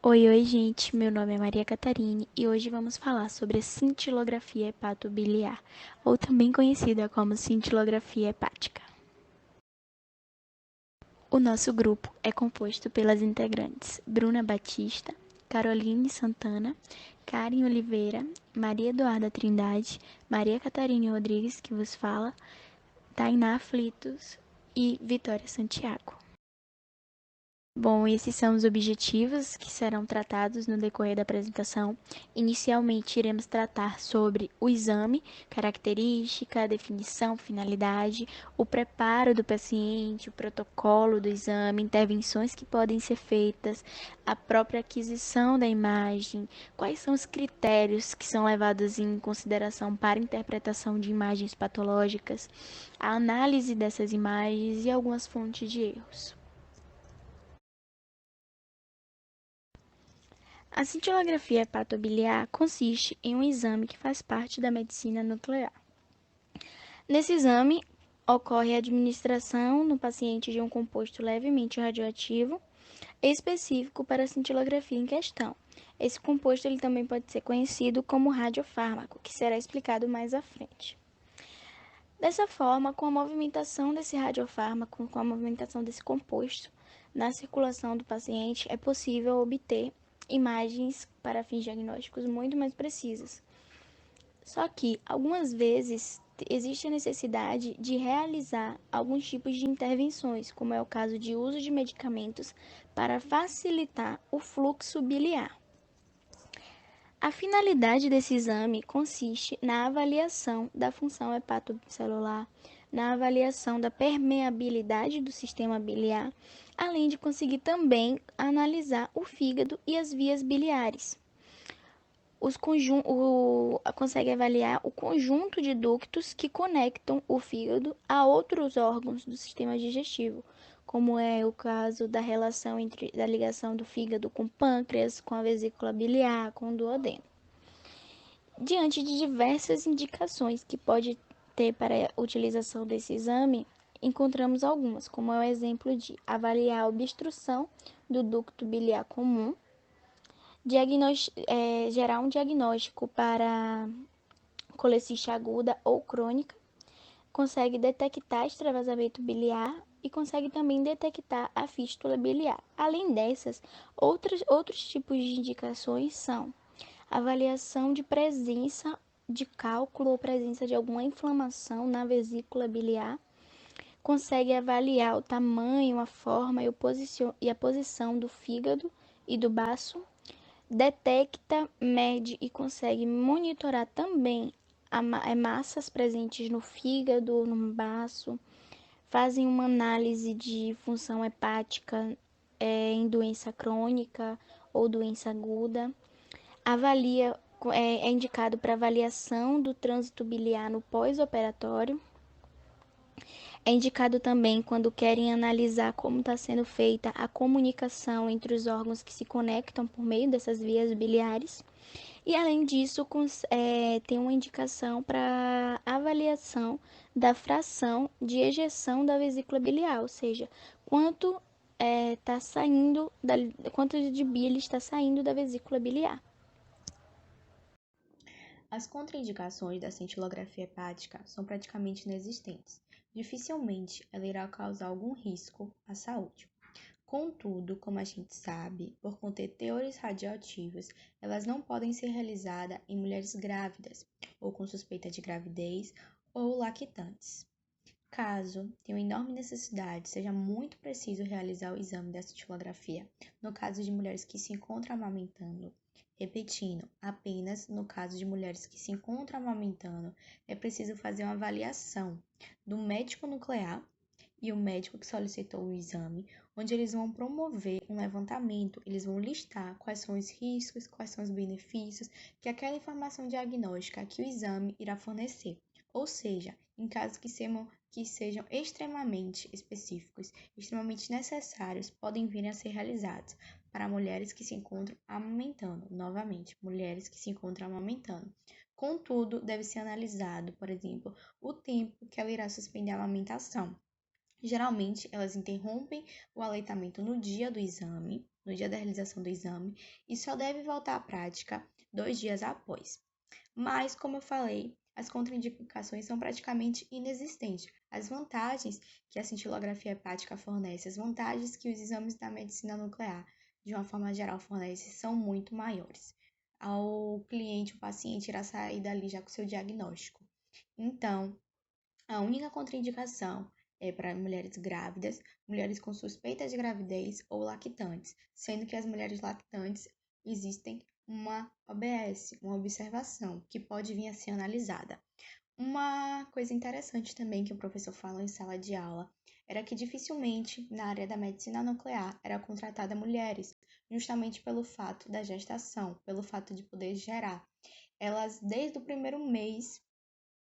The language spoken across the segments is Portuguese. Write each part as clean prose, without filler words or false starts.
Oi, gente. Meu nome é Maria Catarine e hoje vamos falar sobre a cintilografia hepatobiliar, ou também conhecida como cintilografia hepática. O nosso grupo é composto pelas integrantes Bruna Batista, Caroline Santana, Karen Oliveira, Maria Eduarda Trindade, Maria Catarine Rodrigues, que vos fala, Tainá Flitos e Vitória Santiago. Bom, esses são os objetivos que serão tratados no decorrer da apresentação. Inicialmente, iremos tratar sobre o exame, característica, definição, finalidade, o preparo do paciente, o protocolo do exame, intervenções que podem ser feitas, a própria aquisição da imagem, quais são os critérios que são levados em consideração para a interpretação de imagens patológicas, a análise dessas imagens e algumas fontes de erros. A cintilografia hepatobiliar consiste em um exame que faz parte da medicina nuclear. Nesse exame, ocorre a administração no paciente de um composto levemente radioativo específico para a cintilografia em questão. Esse composto ele também pode ser conhecido como radiofármaco, que será explicado mais à frente. Dessa forma, com a movimentação desse radiofármaco, com a movimentação desse composto na circulação do paciente, é possível obter imagens para fins diagnósticos muito mais precisas. Só que, algumas vezes, existe a necessidade de realizar alguns tipos de intervenções, como é o caso de uso de medicamentos para facilitar o fluxo biliar. A finalidade desse exame consiste na avaliação da função hepatocelular, na avaliação da permeabilidade do sistema biliar, além de conseguir também analisar o fígado e as vias biliares. Consegue avaliar o conjunto de ductos que conectam o fígado a outros órgãos do sistema digestivo, como é o caso da relação da ligação do fígado com o pâncreas, com a vesícula biliar, com o duodeno. Diante de diversas indicações que pode ter para a utilização desse exame, encontramos algumas, como é o exemplo de avaliar a obstrução do ducto biliar comum, gerar um diagnóstico para coleciste aguda ou crônica, consegue detectar extravasamento biliar e consegue também detectar a fístula biliar. Além dessas, outros tipos de indicações são avaliação de presença de cálculo ou presença de alguma inflamação na vesícula biliar, consegue avaliar o tamanho, a forma e a posição do fígado e do baço, detecta, mede e consegue monitorar também massas presentes no fígado ou no baço, fazem uma análise de função hepática em doença crônica ou doença aguda, avalia, é indicado para avaliação do trânsito biliar no pós-operatório. É indicado também quando querem analisar como está sendo feita a comunicação entre os órgãos que se conectam por meio dessas vias biliares. E, além disso, tem uma indicação para avaliação da fração de ejeção da vesícula biliar, ou seja, quanto quanto de bile está saindo da vesícula biliar. As contraindicações da cintilografia hepática são praticamente inexistentes. Dificilmente ela irá causar algum risco à saúde. Contudo, como a gente sabe, por conter teores radioativos, elas não podem ser realizadas em mulheres grávidas, ou com suspeita de gravidez, ou lactantes. Caso tenha enorme necessidade, seja muito preciso realizar o exame da cintilografia, no caso de mulheres que se encontram amamentando. Repetindo, apenas no caso de mulheres que se encontram amamentando, é preciso fazer uma avaliação do médico nuclear e o médico que solicitou o exame, onde eles vão promover um levantamento, eles vão listar quais são os riscos, quais são os benefícios que aquela informação diagnóstica que o exame irá fornecer. Ou seja, em casos que sejam extremamente específicos, extremamente necessários, podem vir a ser realizados para mulheres que se encontram amamentando, novamente, mulheres que se encontram amamentando. Contudo, deve ser analisado, por exemplo, o tempo que ela irá suspender a amamentação. Geralmente, elas interrompem o aleitamento no dia do exame, no dia da realização do exame, e só deve voltar à prática 2 dias após. Mas, como eu falei, as contraindicações são praticamente inexistentes. As vantagens que a cintilografia hepática fornece, as vantagens que os exames da medicina nuclear, de uma forma geral, fornecem, são muito maiores. Ao cliente, o paciente irá sair dali já com seu diagnóstico. Então, a única contraindicação é para mulheres grávidas, mulheres com suspeita de gravidez ou lactantes, sendo que as mulheres lactantes existem uma OBS, uma observação, que pode vir a ser analisada. Uma coisa interessante também que o professor falou em sala de aula era que dificilmente na área da medicina nuclear era contratada mulheres, justamente pelo fato da gestação, pelo fato de poder gerar. Elas, desde o primeiro mês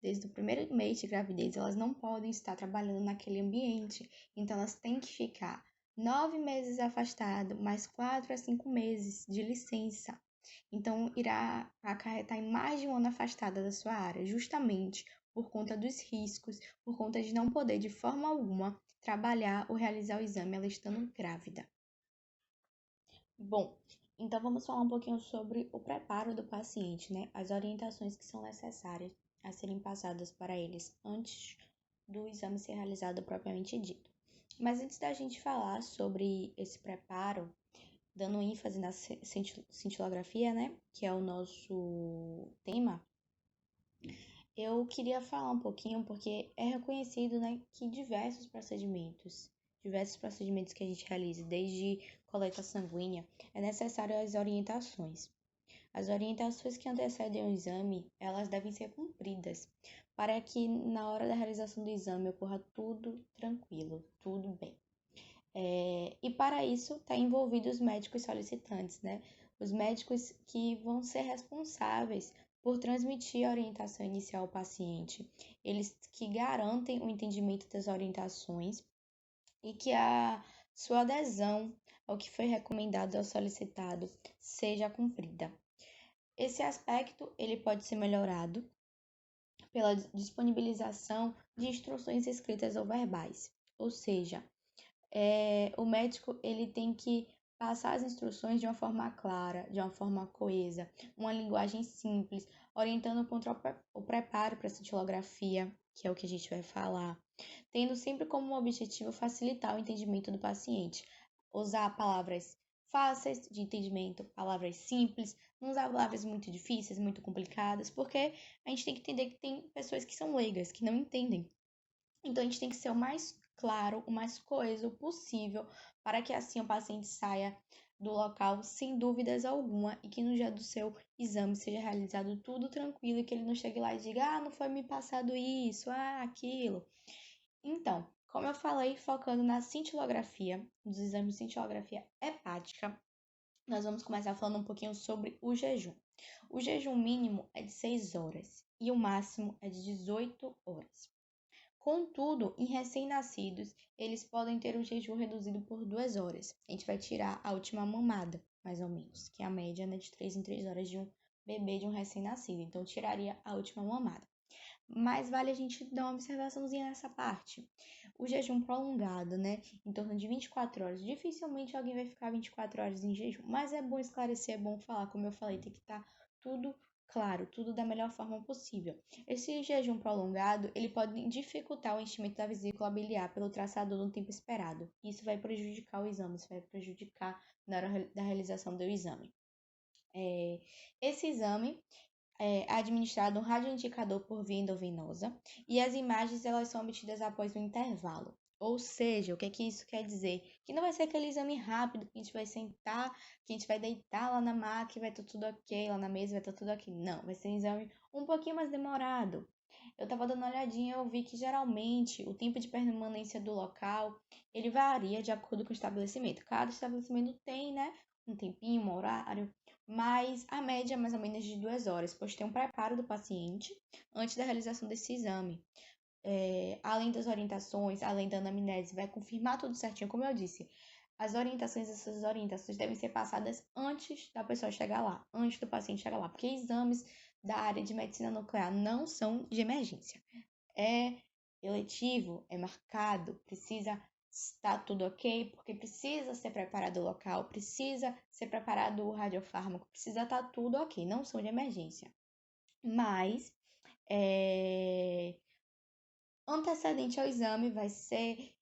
de gravidez, elas não podem estar trabalhando naquele ambiente. Então, elas têm que ficar 9 meses afastadas, mais 4 a 5 meses de licença. Então, irá acarretar em mais de um ano afastada da sua área, justamente por conta dos riscos, por conta de não poder, de forma alguma, trabalhar ou realizar o exame ela estando grávida. Bom, então vamos falar um pouquinho sobre o preparo do paciente, né? As orientações que são necessárias a serem passadas para eles antes do exame ser realizado propriamente dito. Mas antes da gente falar sobre esse preparo, dando ênfase na cintilografia, né? Que é o nosso tema, eu queria falar um pouquinho, porque é reconhecido, né, que diversos procedimentos que a gente realiza, desde coleta sanguínea, é necessário as orientações. As orientações que antecedem o exame, elas devem ser cumpridas, para que na hora da realização do exame ocorra tudo tranquilo, tudo bem. E para isso, está envolvido os médicos solicitantes, né? Os médicos que vão ser responsáveis por transmitir a orientação inicial ao paciente, eles que garantem o entendimento das orientações e que a sua adesão ao que foi recomendado ao solicitado seja cumprida. Esse aspecto ele pode ser melhorado pela disponibilização de instruções escritas ou verbais, ou seja, o médico ele tem que passar as instruções de uma forma clara, de uma forma coesa, uma linguagem simples, orientando contra o preparo para a cintilografia, que é o que a gente vai falar, tendo sempre como objetivo facilitar o entendimento do paciente, usar palavras fáceis de entendimento, palavras simples, não usar palavras muito difíceis, muito complicadas, porque a gente tem que entender que tem pessoas que são leigas, que não entendem. Então, a gente tem que ser o mais claro, o mais coeso possível, para que assim o paciente saia do local sem dúvidas alguma e que no dia do seu exame seja realizado tudo tranquilo e que ele não chegue lá e diga, não foi me passado isso, aquilo. Então, como eu falei, focando na cintilografia, nos exames de cintilografia hepática, nós vamos começar falando um pouquinho sobre o jejum. O jejum mínimo é de 6 horas e o máximo é de 18 horas. Contudo, em recém-nascidos, eles podem ter um jejum reduzido por 2 horas. A gente vai tirar a última mamada, mais ou menos, que é a média, né, de 3 em 3 horas de um bebê de um recém-nascido. Então, tiraria a última mamada. Mas vale a gente dar uma observaçãozinha nessa parte. O jejum prolongado, né, em torno de 24 horas. Dificilmente alguém vai ficar 24 horas em jejum, mas é bom esclarecer, é bom falar. Como eu falei, tem que estar tudo claro, tudo da melhor forma possível. Esse jejum prolongado, ele pode dificultar o enchimento da vesícula biliar pelo traçador no tempo esperado. Isso vai prejudicar o exame, isso vai prejudicar na hora da realização do exame. Esse exame é administrado um radioindicador por via endovenosa e as imagens elas são obtidas após um intervalo. Ou seja, o que isso quer dizer? Que não vai ser aquele exame rápido que a gente vai sentar, que a gente vai deitar lá na maca e vai estar tudo ok, lá na mesa vai estar tudo ok. Não, vai ser um exame um pouquinho mais demorado. Eu estava dando uma olhadinha e eu vi que geralmente o tempo de permanência do local, ele varia de acordo com o estabelecimento. Cada estabelecimento tem, né, um tempinho, um horário, mas a média é mais ou menos de 2 horas, pois tem um preparo do paciente antes da realização desse exame. Além das orientações, além da anamnese, vai confirmar tudo certinho, como eu disse. Essas orientações devem ser passadas antes da pessoa chegar lá, antes do paciente chegar lá, porque exames da área de medicina nuclear não são de emergência. É eletivo é marcado, precisa estar tudo ok, porque precisa ser preparado o local, precisa ser preparado o radiofármaco, precisa estar tudo ok, não são de emergência. Mas, antecedente ao exame vai ser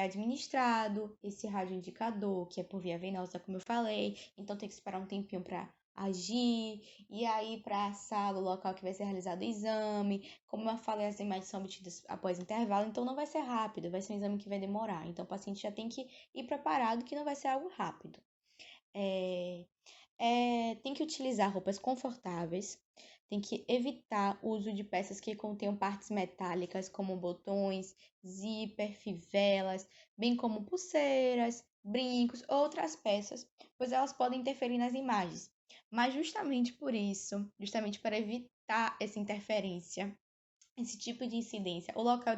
administrado esse radioindicador, que é por via venosa, como eu falei, então tem que esperar um tempinho para agir, e aí para a sala, o local que vai ser realizado o exame. Como eu falei, as imagens são obtidas após intervalo, então não vai ser rápido, vai ser um exame que vai demorar. Então o paciente já tem que ir preparado que não vai ser algo rápido. Tem que utilizar roupas confortáveis, tem que evitar o uso de peças que contenham partes metálicas, como botões, zíper, fivelas, bem como pulseiras, brincos, outras peças, pois elas podem interferir nas imagens. Mas justamente por isso, justamente para evitar essa interferência, esse tipo de incidência, o local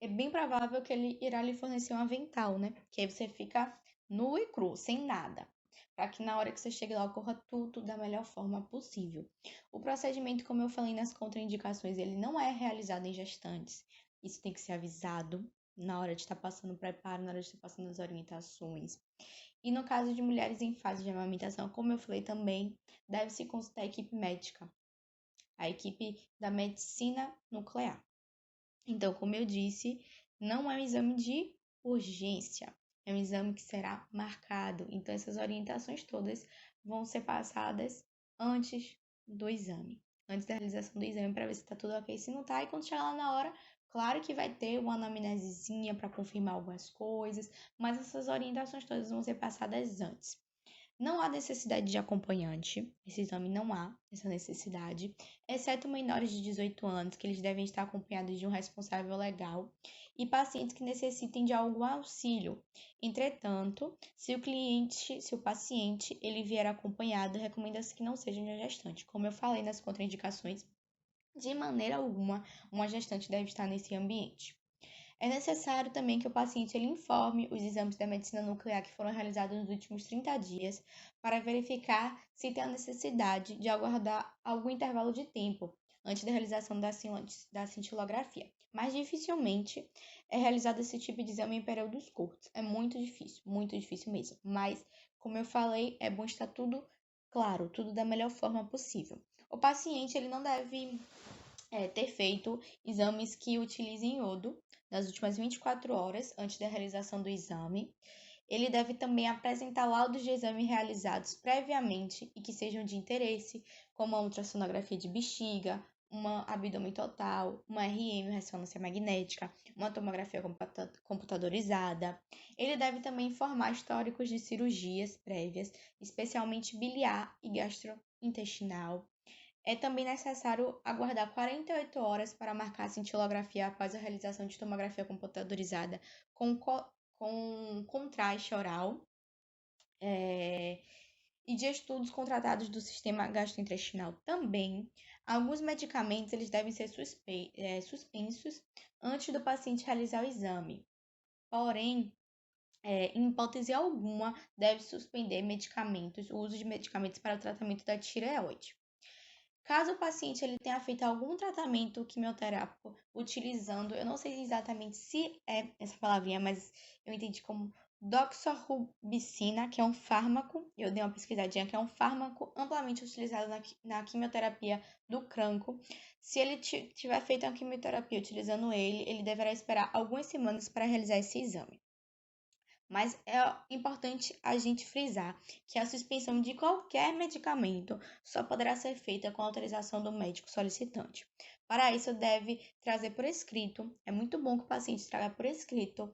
é bem provável que ele irá lhe fornecer um avental, né? Que aí você fica nu e cru, sem nada, para que na hora que você chegue lá ocorra tudo da melhor forma possível. O procedimento, como eu falei nas contraindicações, ele não é realizado em gestantes. Isso tem que ser avisado na hora de estar passando o preparo, na hora de estar passando as orientações. E no caso de mulheres em fase de amamentação, como eu falei também, deve-se consultar a equipe médica, a equipe da medicina nuclear. Então, como eu disse, não é um exame de urgência, é um exame que será marcado. Então, essas orientações todas vão ser passadas antes do exame, antes da realização do exame, para ver se está tudo ok. Se não está, e quando chegar lá na hora, claro que vai ter uma anamnesezinha para confirmar algumas coisas, mas essas orientações todas vão ser passadas antes. Não há necessidade de acompanhante, esse exame não há essa necessidade, exceto menores de 18 anos, que eles devem estar acompanhados de um responsável legal, e pacientes que necessitem de algum auxílio. Entretanto, se o paciente ele vier acompanhado, recomenda-se que não seja uma gestante. Como eu falei nas contraindicações, de maneira alguma, uma gestante deve estar nesse ambiente. É necessário também que o paciente ele informe os exames da medicina nuclear que foram realizados nos últimos 30 dias para verificar se tem a necessidade de aguardar algum intervalo de tempo antes da realização da cintilografia. Mas dificilmente é realizado esse tipo de exame em períodos curtos. É muito difícil mesmo. Mas, como eu falei, é bom estar tudo claro, tudo da melhor forma possível. O paciente ele não deve ter feito exames que utilizem iodo nas últimas 24 horas antes da realização do exame. Ele deve também apresentar laudos de exame realizados previamente e que sejam de interesse, como a ultrassonografia de bexiga, uma abdômen total, uma RM, ressonância magnética, uma tomografia computadorizada. Ele deve também informar históricos de cirurgias prévias, especialmente biliar e gastrointestinal. É também necessário aguardar 48 horas para marcar a cintilografia após a realização de tomografia computadorizada com contraste oral e de estudos contratados do sistema gastrointestinal também. Alguns medicamentos eles devem ser suspensos antes do paciente realizar o exame. Porém, em hipótese alguma, deve suspender o uso de medicamentos para o tratamento da tireoide. Caso o paciente ele tenha feito algum tratamento quimioterápico utilizando, eu não sei exatamente se é essa palavrinha, mas eu entendi como doxorubicina, que é um fármaco, eu dei uma pesquisadinha, que é um fármaco amplamente utilizado na quimioterapia do cancro. Se ele tiver feito uma quimioterapia utilizando ele deverá esperar algumas semanas para realizar esse exame. Mas é importante a gente frisar que a suspensão de qualquer medicamento só poderá ser feita com autorização do médico solicitante. Para isso, deve trazer por escrito, é muito bom que o paciente traga por escrito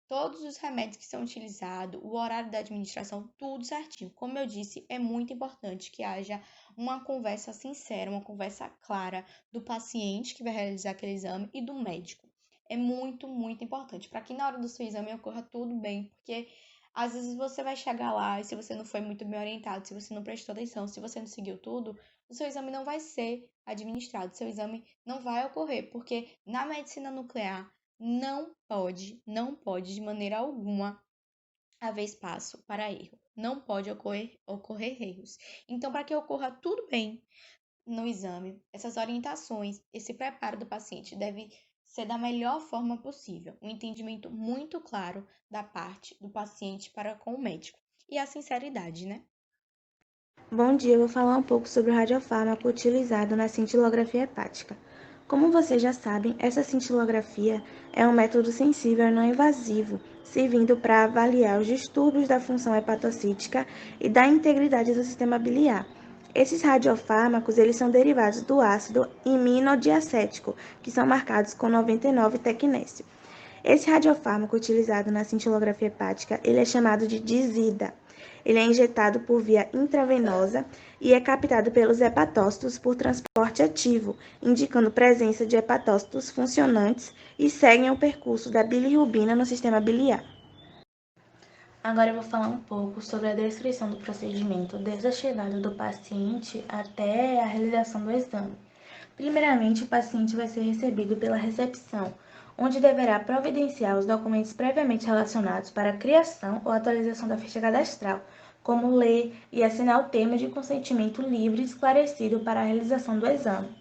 todos os remédios que são utilizados, o horário da administração, tudo certinho. Como eu disse, é muito importante que haja uma conversa sincera, uma conversa clara do paciente que vai realizar aquele exame e do médico. É muito importante para que na hora do seu exame ocorra tudo bem, porque às vezes você vai chegar lá e se você não foi muito bem orientado, se você não prestou atenção, se você não seguiu tudo, o seu exame não vai ser administrado, o seu exame não vai ocorrer, porque na medicina nuclear não pode de maneira alguma haver espaço para erro. Não pode ocorrer erros. Então, para que ocorra tudo bem no exame, essas orientações, esse preparo do paciente deve ser da melhor forma possível, um entendimento muito claro da parte do paciente para com o médico e a sinceridade, né? Bom dia, eu vou falar um pouco sobre o radiofármaco utilizado na cintilografia hepática. Como vocês já sabem, essa cintilografia é um método sensível e não invasivo, servindo para avaliar os distúrbios da função hepatocítica e da integridade do sistema biliar. Esses radiofármacos, eles são derivados do ácido iminodiacético, que são marcados com 99 tecnésio. Esse radiofármaco utilizado na cintilografia hepática, ele é chamado de dizida. Ele é injetado por via intravenosa e é captado pelos hepatócitos por transporte ativo, indicando presença de hepatócitos funcionantes e seguem o percurso da bilirrubina no sistema biliar. Agora eu vou falar um pouco sobre a descrição do procedimento, desde a chegada do paciente até a realização do exame. Primeiramente, o paciente vai ser recebido pela recepção, onde deverá providenciar os documentos previamente relacionados para a criação ou atualização da ficha cadastral, como ler e assinar o termo de consentimento livre e esclarecido para a realização do exame.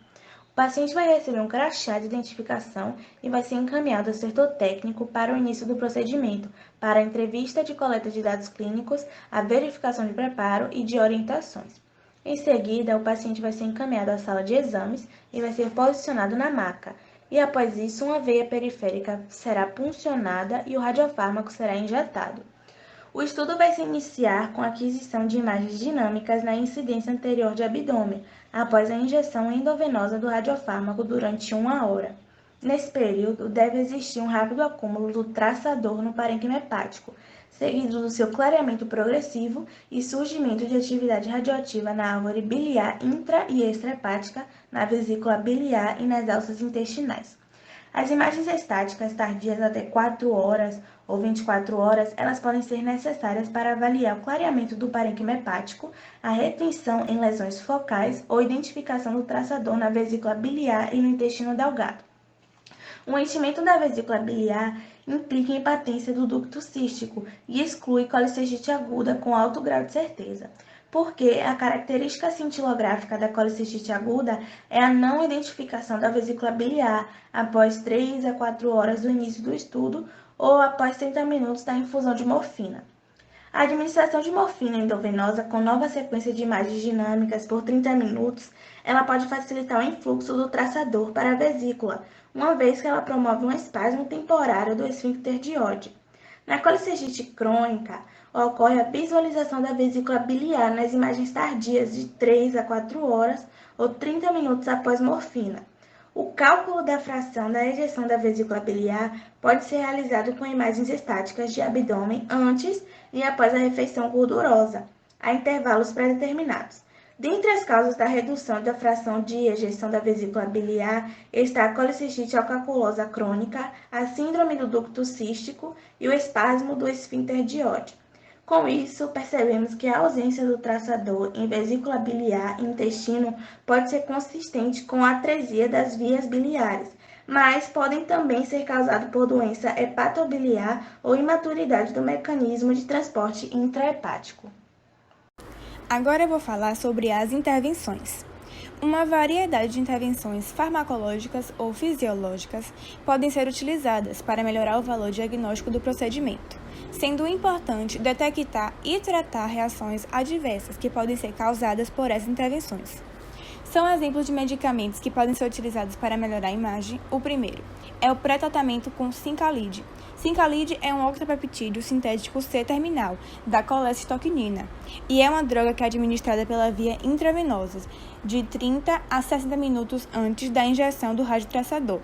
O paciente vai receber um crachá de identificação e vai ser encaminhado ao setor técnico para o início do procedimento, para a entrevista de coleta de dados clínicos, a verificação de preparo e de orientações. Em seguida, o paciente vai ser encaminhado à sala de exames e vai ser posicionado na maca. E após isso, uma veia periférica será puncionada e o radiofármaco será injetado. O estudo vai se iniciar com a aquisição de imagens dinâmicas na incidência anterior de abdômen, após a injeção endovenosa do radiofármaco durante 1 hora. Nesse período, deve existir um rápido acúmulo do traçador no parênquima hepático, seguido do seu clareamento progressivo e surgimento de atividade radioativa na árvore biliar intra- e extrahepática, na vesícula biliar e nas alças intestinais. As imagens estáticas tardias até 4 horas ou 24 horas, elas podem ser necessárias para avaliar o clareamento do parênquima hepático, a retenção em lesões focais ou identificação do traçador na vesícula biliar e no intestino delgado. O enchimento da vesícula biliar implica impotência do ducto cístico e exclui colicistite aguda com alto grau de certeza, porque a característica cintilográfica da colicistite aguda é a não identificação da vesícula biliar após 3 a 4 horas do início do estudo ou após 30 minutos da infusão de morfina. A administração de morfina endovenosa com nova sequência de imagens dinâmicas por 30 minutos, ela pode facilitar o influxo do traçador para a vesícula, uma vez que ela promove um espasmo temporário do esfíncter de Oddi. Na colicistite crônica, ocorre a visualização da vesícula biliar nas imagens tardias de 3 a 4 horas ou 30 minutos após morfina. O cálculo da fração da ejeção da vesícula biliar pode ser realizado com imagens estáticas de abdômen antes e após a refeição gordurosa, a intervalos pré-determinados. Dentre as causas da redução da fração de ejeção da vesícula biliar está a colicistite alcaculosa crônica, a síndrome do ducto cístico e o espasmo do esfíncter de Oddi. Com isso, percebemos que a ausência do traçador em vesícula biliar e intestino pode ser consistente com a atresia das vias biliares, mas podem também ser causados por doença hepatobiliar ou imaturidade do mecanismo de transporte intrahepático. Agora eu vou falar sobre as intervenções. Uma variedade de intervenções farmacológicas ou fisiológicas podem ser utilizadas para melhorar o valor diagnóstico do procedimento, sendo importante detectar e tratar reações adversas que podem ser causadas por essas intervenções. São exemplos de medicamentos que podem ser utilizados para melhorar a imagem. O primeiro é o pré-tratamento com Cincalid. Cincalid é um octapeptídeo sintético C-terminal da colecistoquinina e é uma droga que é administrada pela via intravenosa de 30 a 60 minutos antes da injeção do radiotraçador.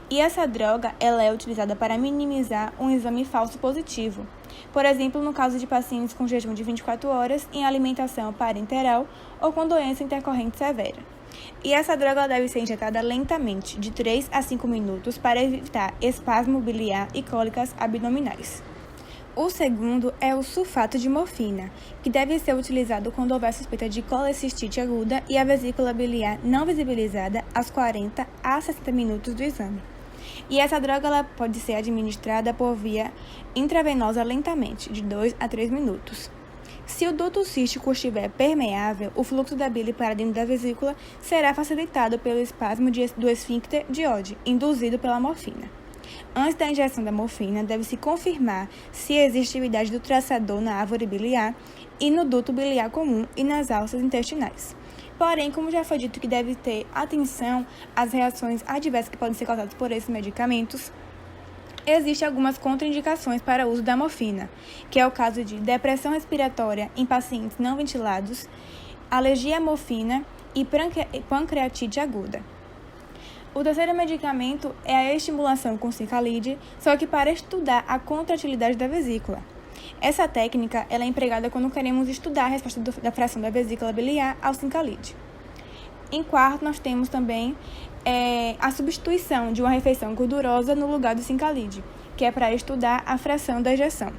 E essa droga ela é utilizada para minimizar um exame falso positivo. Por exemplo, no caso de pacientes com jejum de 24 horas em alimentação parenteral ou com doença intercorrente severa. E essa droga deve ser injetada lentamente, de 3 a 5 minutos, para evitar espasmo biliar e cólicas abdominais. O segundo é o sulfato de morfina, que deve ser utilizado quando houver suspeita de colecistite aguda e a vesícula biliar não visibilizada aos 40 a 60 minutos do exame. E essa droga ela pode ser administrada por via intravenosa lentamente, de 2 a 3 minutos. Se o duto cístico estiver permeável, o fluxo da bile para dentro da vesícula será facilitado pelo espasmo do esfíncter de Oddi, induzido pela morfina. Antes da injeção da morfina, deve-se confirmar se existe atividade do traçador na árvore biliar e no duto biliar comum e nas alças intestinais. Porém, como já foi dito que deve ter atenção às reações adversas que podem ser causadas por esses medicamentos, existem algumas contraindicações para o uso da morfina, que é o caso de depressão respiratória em pacientes não ventilados, alergia à morfina e pancreatite aguda. O terceiro medicamento é a estimulação com cincalide, só que para estudar a contratilidade da vesícula. Essa técnica ela é empregada quando queremos estudar a resposta da fração da vesícula biliar ao cincalide. Em quarto, nós temos também a substituição de uma refeição gordurosa no lugar do cincalide, que é para estudar a fração da ejeção.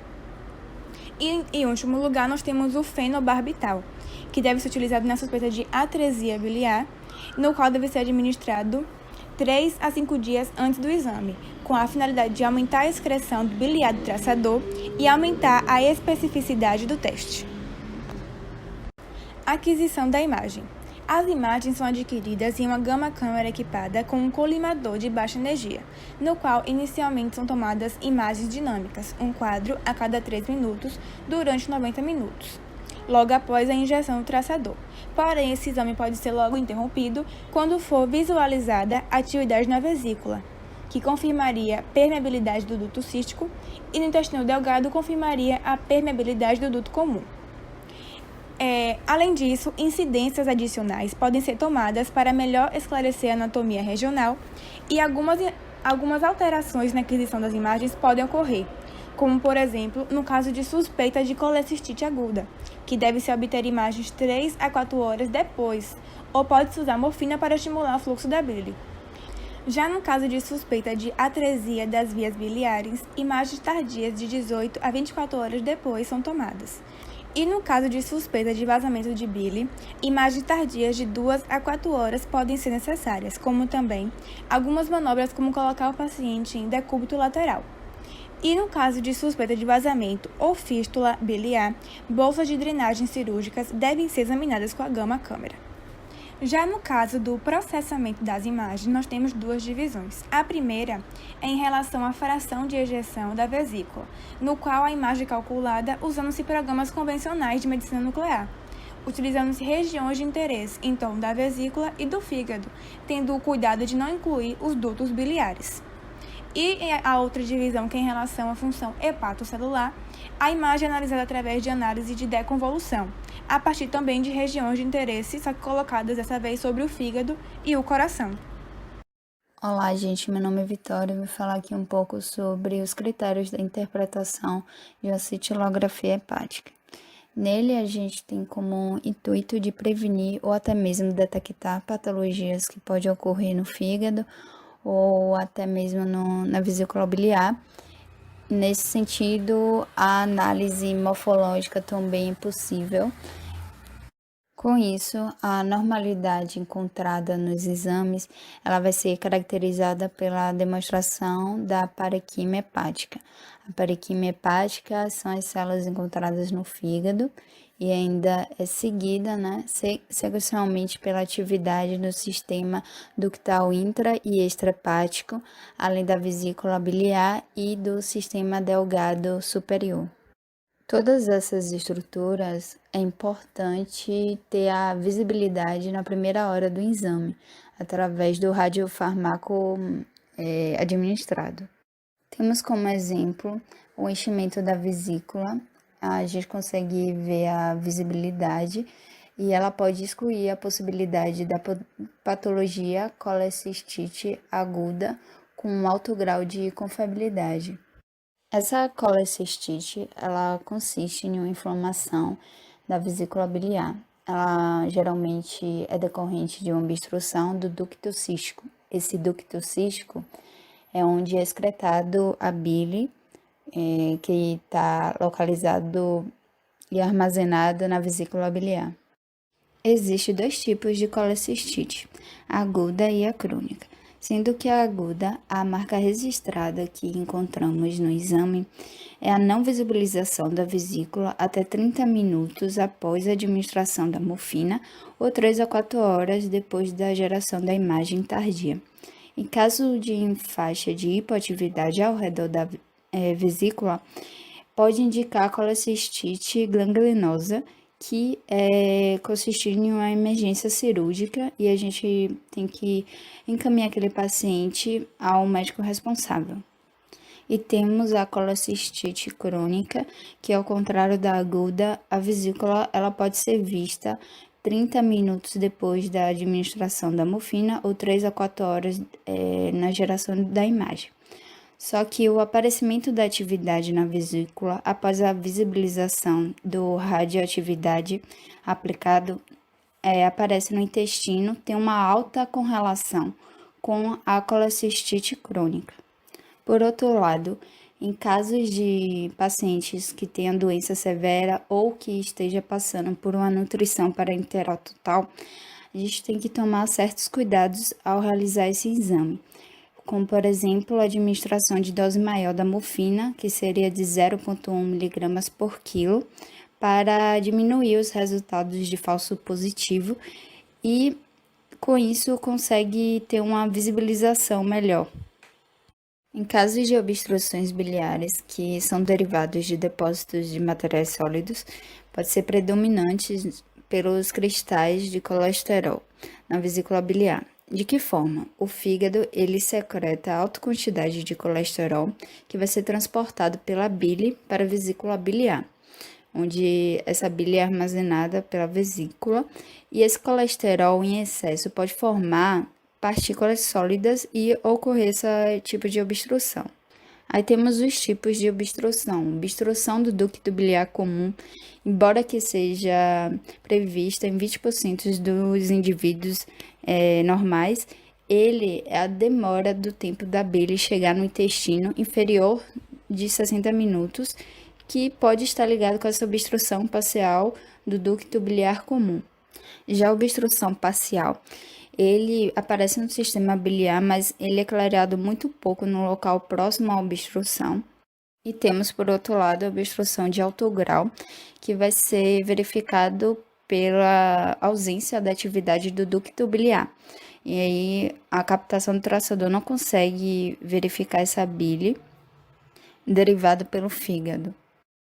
E, em último lugar, nós temos o fenobarbital, que deve ser utilizado na suspeita de atresia biliar, no qual deve ser administrado 3 a 5 dias antes do exame, com a finalidade de aumentar a excreção do biliar do traçador e aumentar a especificidade do teste. Aquisição da imagem. As imagens são adquiridas em uma gama-câmera equipada com um colimador de baixa energia, no qual inicialmente são tomadas imagens dinâmicas, um quadro a cada 3 minutos, durante 90 minutos, logo após a injeção do traçador. Porém, esse exame pode ser logo interrompido quando for visualizada a atividade na vesícula, que confirmaria a permeabilidade do duto cístico, e no intestino delgado confirmaria a permeabilidade do duto comum. Além disso, incidências adicionais podem ser tomadas para melhor esclarecer a anatomia regional e algumas alterações na aquisição das imagens podem ocorrer, como, por exemplo, no caso de suspeita de colecistite aguda, que deve-se obter imagens 3 a 4 horas depois, ou pode-se usar morfina para estimular o fluxo da bile. Já no caso de suspeita de atresia das vias biliares, imagens tardias de 18 a 24 horas depois são tomadas. E no caso de suspeita de vazamento de bile, imagens tardias de 2 a 4 horas podem ser necessárias, como também algumas manobras como colocar o paciente em decúbito lateral. E no caso de suspeita de vazamento ou fístula biliar, bolsas de drenagem cirúrgicas devem ser examinadas com a gama-câmera. Já no caso do processamento das imagens, nós temos duas divisões. A primeira é em relação à fração de ejeção da vesícula, no qual a imagem é calculada usando-se programas convencionais de medicina nuclear, utilizando-se regiões de interesse em torno da vesícula e do fígado, tendo o cuidado de não incluir os dutos biliares. E a outra divisão, que é em relação à função hepatocelular, a imagem é analisada através de análise de deconvolução, a partir também de regiões de interesse, só que colocadas dessa vez sobre o fígado e o coração. Olá, gente, meu nome é Vitória e vou falar aqui um pouco sobre os critérios da interpretação de uma cintilografia hepática. Nele, a gente tem como intuito de prevenir ou até mesmo detectar patologias que podem ocorrer no fígado ou até mesmo na vesícula biliar. Nesse sentido, a análise morfológica também é possível. Com isso, a normalidade encontrada nos exames, ela vai ser caracterizada pela demonstração da parequimia hepática. A parequimia hepática são as células encontradas no fígado e ainda é seguida, sequencialmente pela atividade no sistema ductal intra e extrahepático, além da vesícula biliar e do sistema delgado superior. Todas essas estruturas é importante ter a visibilidade na primeira hora do exame, através do radiofármaco administrado. Temos como exemplo o enchimento da vesícula. A gente consegue ver a visibilidade e ela pode excluir a possibilidade da patologia colecistite aguda com um alto grau de confiabilidade. Essa colecistite, ela consiste em uma inflamação da vesícula biliar. Ela geralmente é decorrente de uma obstrução do ducto cístico. Esse ducto cístico é onde é excretado a bile, que está localizado e armazenado na vesícula biliar. Existem 2 tipos de colecistite, a aguda e a crônica. sendo que a aguda, a marca registrada que encontramos no exame, é a não visibilização da vesícula até 30 minutos após a administração da morfina ou 3 a 4 horas depois da geração da imagem tardia. Em caso de faixa de hipoatividade ao redor da vesícula, pode indicar colecistite ganglionosa, que consistir em uma emergência cirúrgica e a gente tem que encaminhar aquele paciente ao médico responsável. E temos a colecistite crônica, que ao contrário da aguda, a vesícula ela pode ser vista 30 minutos depois da administração da morfina ou 3 a 4 horas na geração da imagem. Só que o aparecimento da atividade na vesícula após a visibilização do radioatividade aplicado aparece no intestino, tem uma alta correlação com a colecistite crônica. Por outro lado, em casos de pacientes que tenham doença severa ou que esteja passando por uma nutrição parenteral total, a gente tem que tomar certos cuidados ao realizar esse exame, como, por exemplo, a administração de dose maior da morfina, que seria de 0,1 mg por quilo, para diminuir os resultados de falso positivo e, com isso, consegue ter uma visibilização melhor. Em casos de obstruções biliares que são derivados de depósitos de materiais sólidos, pode ser predominante pelos cristais de colesterol na vesícula biliar. De que forma? O fígado ele secreta alta quantidade de colesterol que vai ser transportado pela bile para a vesícula biliar, onde essa bile é armazenada pela vesícula e esse colesterol em excesso pode formar partículas sólidas e ocorrer esse tipo de obstrução. Aí temos os tipos de obstrução. Obstrução do ducto biliar comum, embora que seja prevista em 20% dos indivíduos normais, ele é a demora do tempo da bile chegar no intestino inferior de 60 minutos, que pode estar ligado com essa obstrução parcial do ducto biliar comum. Já a obstrução parcial, ele aparece no sistema biliar, mas ele é clareado muito pouco no local próximo à obstrução. E temos, por outro lado, a obstrução de alto grau, que vai ser verificado pela ausência da atividade do ducto biliar. E aí, a captação do traçador não consegue verificar essa bile derivada pelo fígado.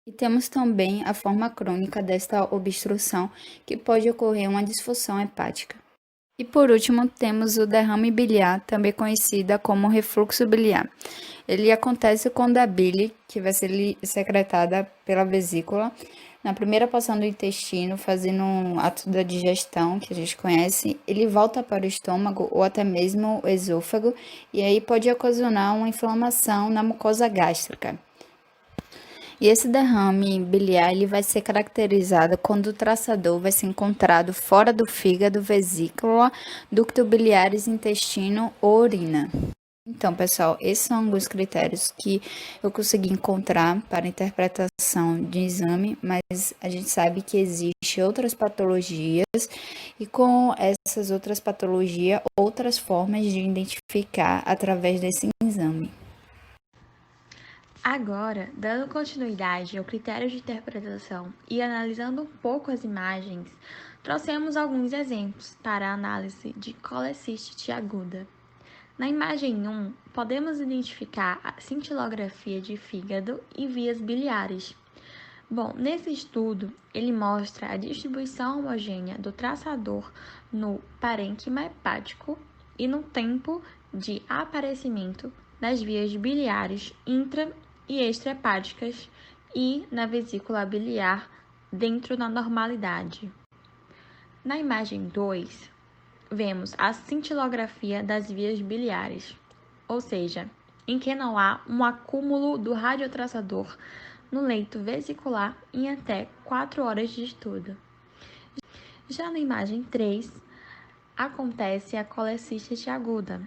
E temos também a forma crônica desta obstrução, que pode ocorrer uma disfunção hepática. E por último, temos o derrame biliar, também conhecida como refluxo biliar. Ele acontece quando a bile, que vai ser secretada pela vesícula, na primeira porção do intestino, fazendo um ato da digestão, que a gente conhece, ele volta para o estômago ou até mesmo o esôfago, e aí pode ocasionar uma inflamação na mucosa gástrica. E esse derrame biliar ele vai ser caracterizado quando o traçador vai ser encontrado fora do fígado, vesícula, ducto biliares, intestino ou urina. Então, pessoal, esses são alguns critérios que eu consegui encontrar para interpretação de exame, mas a gente sabe que existem outras patologias e com essas outras patologias, outras formas de identificar através desse exame. Agora, dando continuidade ao critério de interpretação e analisando um pouco as imagens, trouxemos alguns exemplos para a análise de colecistite aguda. Na imagem 1, podemos identificar a cintilografia de fígado e vias biliares. Bom, nesse estudo, ele mostra a distribuição homogênea do traçador no parênquima hepático e no tempo de aparecimento das vias biliares intra- e extrahepáticas e na vesícula biliar dentro da normalidade. Na imagem 2, vemos a cintilografia das vias biliares, ou seja, em que não há um acúmulo do radiotraçador no leito vesicular em até 4 horas de estudo. Já na imagem 3, acontece a colecistite aguda,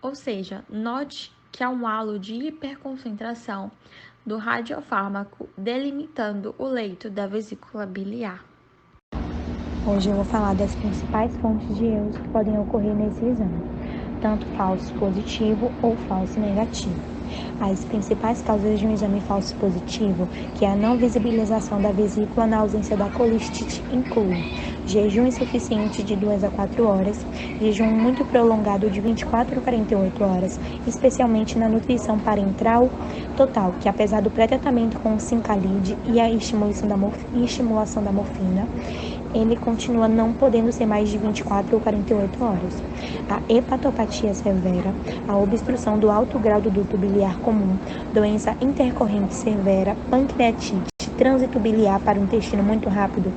ou seja, note que há um halo de hiperconcentração do radiofármaco delimitando o leito da vesícula biliar. Hoje eu vou falar das principais fontes de erros que podem ocorrer nesse exame. tanto falso positivo ou falso negativo. As principais causas de um exame falso positivo, que é a não visibilização da vesícula na ausência da colestite, incluem jejum insuficiente de 2 a 4 horas, jejum muito prolongado de 24 a 48 horas, especialmente na nutrição parenteral total, que apesar do pré-tratamento com o Sincalid e a estimulação da morfina, ele continua não podendo ser mais de 24 ou 48 horas. A hepatopatia severa, a obstrução do alto grau do duto biliar comum, doença intercorrente severa, pancreatite, trânsito biliar para o intestino muito rápido,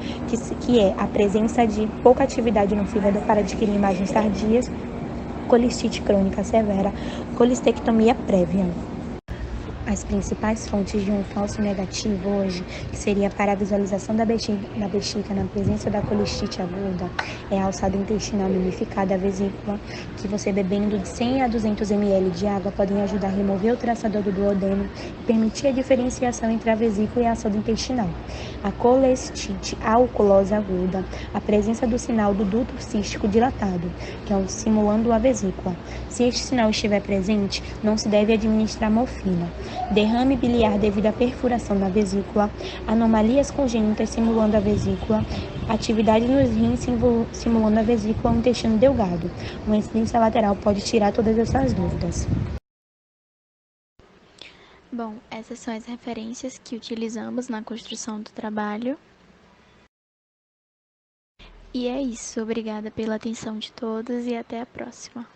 que é a presença de pouca atividade no fígado para adquirir imagens tardias, colestite crônica severa, colestectomia prévia. As principais fontes de um falso negativo hoje, que seria para a visualização da bexiga na presença da colestite aguda, é a alçada intestinal lumificada, a vesícula, que você bebendo de 100 a 200 ml de água podem ajudar a remover o traçador do duodeno e permitir a diferenciação entre a vesícula e a alçada intestinal. A colestite alculosa aguda, a presença do sinal do duto cístico dilatado, que é o simulando a vesícula. Se este sinal estiver presente, não se deve administrar morfina. Derrame biliar devido à perfuração da vesícula, anomalias congênitas simulando a vesícula, atividade nos rins simulando a vesícula ou intestino delgado. Uma incidência lateral pode tirar todas essas dúvidas. Bom, essas são as referências que utilizamos na construção do trabalho. E é isso, obrigada pela atenção de todos e até a próxima.